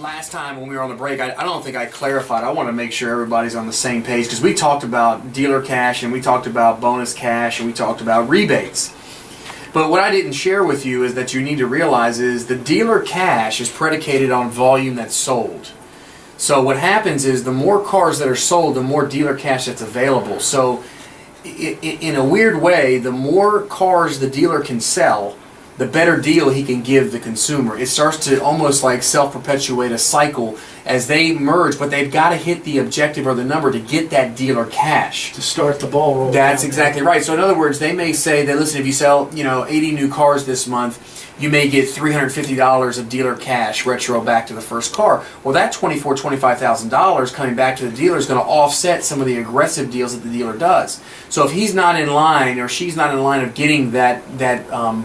last time when we were on the break, I don't think I clarified. I want to make sure everybody's on the same page because we talked about dealer cash and we talked about bonus cash and we talked about rebates. But what I didn't share with you is that you need to realize is the dealer cash is predicated on volume that's sold. So what happens is the more cars that are sold, the more dealer cash that's available. So in a weird way, the more cars the dealer can sell, the better deal he can give the consumer. It starts to almost like self-perpetuate a cycle as they merge, but they've got to hit the objective or the number to get that dealer cash. To start the ball rolling. That's exactly right. So in other words, they may say that, listen, if you sell 80 new cars this month, you may get $350 of dealer cash retro back to the first car. Well, that $25,000 coming back to the dealer is going to offset some of the aggressive deals that the dealer does. So if he's not in line or she's not in line of getting that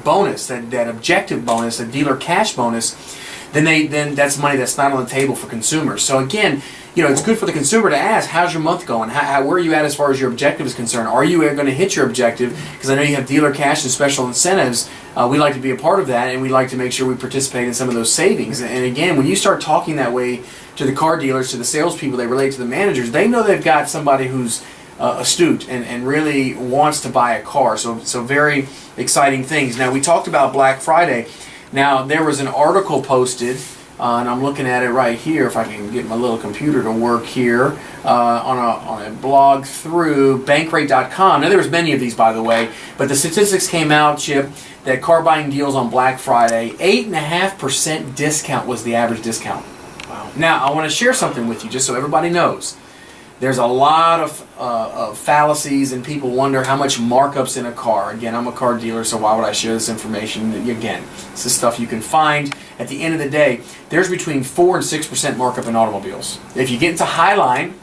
bonus, that objective bonus, a dealer cash bonus, then that's money that's not on the table for consumers. So again, it's good for the consumer to ask, how's your month going? Where are you at as far as your objective is concerned? Are you going to hit your objective? Because I know you have dealer cash and special incentives. We like to be a part of that, and we like to make sure we participate in some of those savings. And again, when you start talking that way to the car dealers, to the salespeople, they relate to the managers, they know they've got somebody who's astute and really wants to buy a car. So very exciting things. Now, we talked about Black Friday. Now, there was an article posted, and I'm looking at it right here, if I can get my little computer to work here, on a blog through bankrate.com. Now, there was many of these, by the way, but the statistics came out, Chip, that car buying deals on Black Friday, 8.5% discount was the average discount. Wow. Now, I want to share something with you, just so everybody knows. There's a lot of fallacies, and people wonder how much markups in a car. Again, I'm a car dealer, so why would I share this information? Again, this is stuff you can find. At the end of the day, there's between 4 and 6% markup in automobiles. If you get into Highline,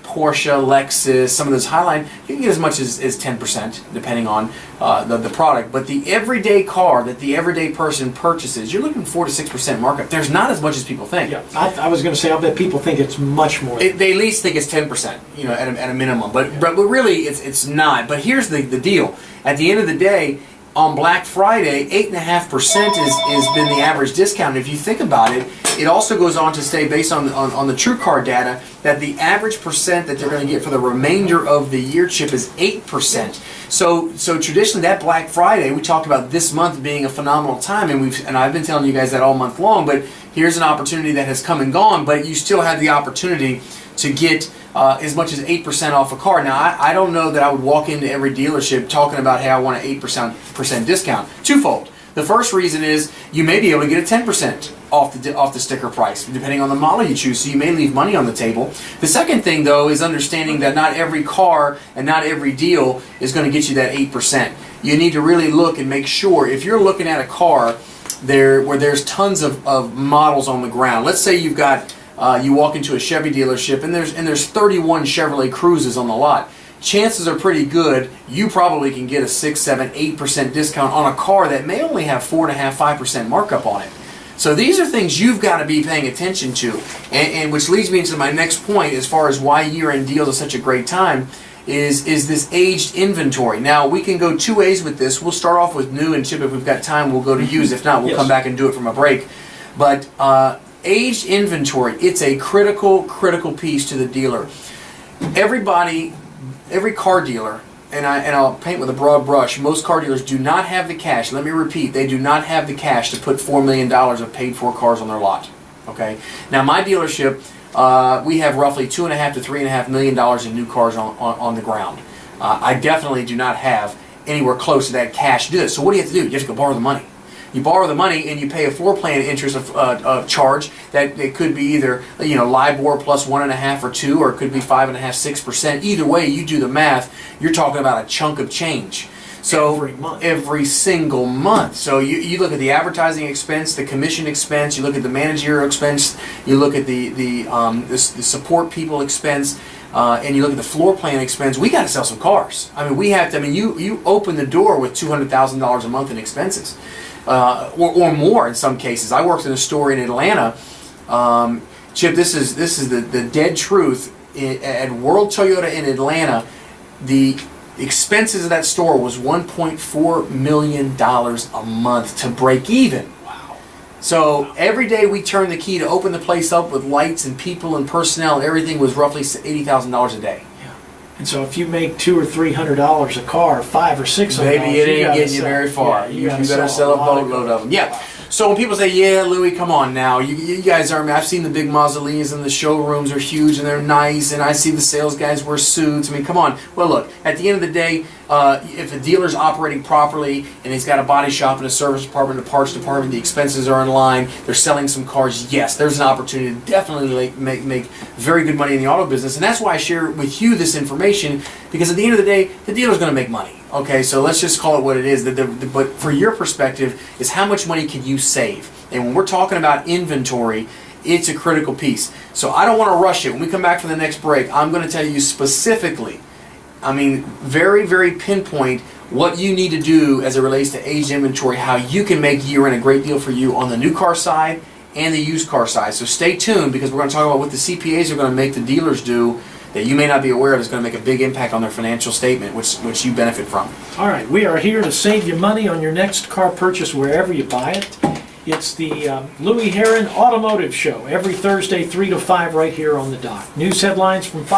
Porsche, Lexus, some of those Highline, you can get as much as 10%, depending on the product. But the everyday car that the everyday person purchases, you're looking 4 to 6% markup. There's not as much as people think. Yeah, I was going to say, I bet people think it's much more. They at least think it's 10%, at a minimum. But really, it's not. But here's the deal. At the end of the day, on Black Friday, 8.5% has been the average discount. And if you think about it, it also goes on to say, based on the TrueCar data, that the average percent that they're going to get for the remainder of the year, Chip, is 8%. So traditionally, that Black Friday, we talked about this month being a phenomenal time, and I've been telling you guys that all month long. But here's an opportunity that has come and gone, but you still have the opportunity to get as much as 8% off a car. Now, I don't know that I would walk into every dealership talking about, hey, I want an 8% discount. Twofold. The first reason is you may be able to get a 10% off the sticker price, depending on the model you choose, so you may leave money on the table. The second thing, though, is understanding that not every car and not every deal is going to get you that 8%. You need to really look and make sure, if you're looking at a car where there's tons of models on the ground. Let's say you've got you walk into a Chevy dealership and there's 31 Chevrolet Cruzes on the lot. Chances are pretty good you probably can get a 6, 7, 8% discount on a car that may only have 4.5%, 5% markup on it. So these are things you've got to be paying attention to, and which leads me into my next point as far as why year-end deals are such a great time. Is this aged inventory. Now, we can go two ways with this. We'll start off with new, and Chip, if we've got time, we'll go to used. If not, we'll come back and do it from a break. But aged inventory, it's a critical piece to the dealer. Every car dealer, and I'll paint with a broad brush, most car dealers do not have the cash. Let me repeat, they do not have the cash to put $4 million of paid-for cars on their lot. Okay. Now, my dealership, we have roughly $2.5 to $3.5 million in new cars on the ground. I definitely do not have anywhere close to that cash to do it. So what do you have to do? You have to go borrow the money. You borrow the money and you pay a floor plan interest of charge that it could be either LIBOR plus 1.5 or 2, or it could be 5.5, 6%. Either way, you do the math. You're talking about a chunk of change. So every single month. So you look at the advertising expense, the commission expense. You look at the managerial expense. You look at the support people expense. And you look at the floor plan expense. We got to sell some cars. I mean, we have to. I mean, you open the door with $200,000 a month in expenses. Or more in some cases. I worked in a store in Atlanta. Chip, this is the dead truth. At World Toyota in Atlanta, the expenses of that store was $1.4 million a month to break even. Wow. So every day we turned the key to open the place up with lights and people and personnel and everything was roughly $80,000 a day. And so if you make $200 or $300 a car, $500 or $600, Maybe it ain't getting you very far. Yeah, you better sell a boatload of them. Yeah. So when people say, yeah, Louie, come on now. You guys are, I've seen the big mausoleums and the showrooms are huge and they're nice and I see the sales guys wear suits. I mean, come on. Well, look, at the end of the day, if the dealer's operating properly and he's got a body shop and a service department, a parts department, the expenses are in line, they're selling some cars, yes, there's an opportunity to definitely make very good money in the auto business. And that's why I share with you this information, because at the end of the day, the dealer's going to make money. Okay, so let's just call it what it is. But for your perspective, is how much money can you save? And when we're talking about inventory, it's a critical piece. So I don't want to rush it. When we come back from the next break, I'm going to tell you specifically, I mean, very, very pinpoint what you need to do as it relates to aged inventory, how you can make year-end a great deal for you on the new car side and the used car side. So stay tuned, because we're going to talk about what the CPAs are going to make the dealers do that you may not be aware of is going to make a big impact on their financial statement, which you benefit from. All right, we are here to save you money on your next car purchase wherever you buy it. It's the Louie Herron Automotive Show every Thursday 3 to 5 right here on the dock. News headlines from 5.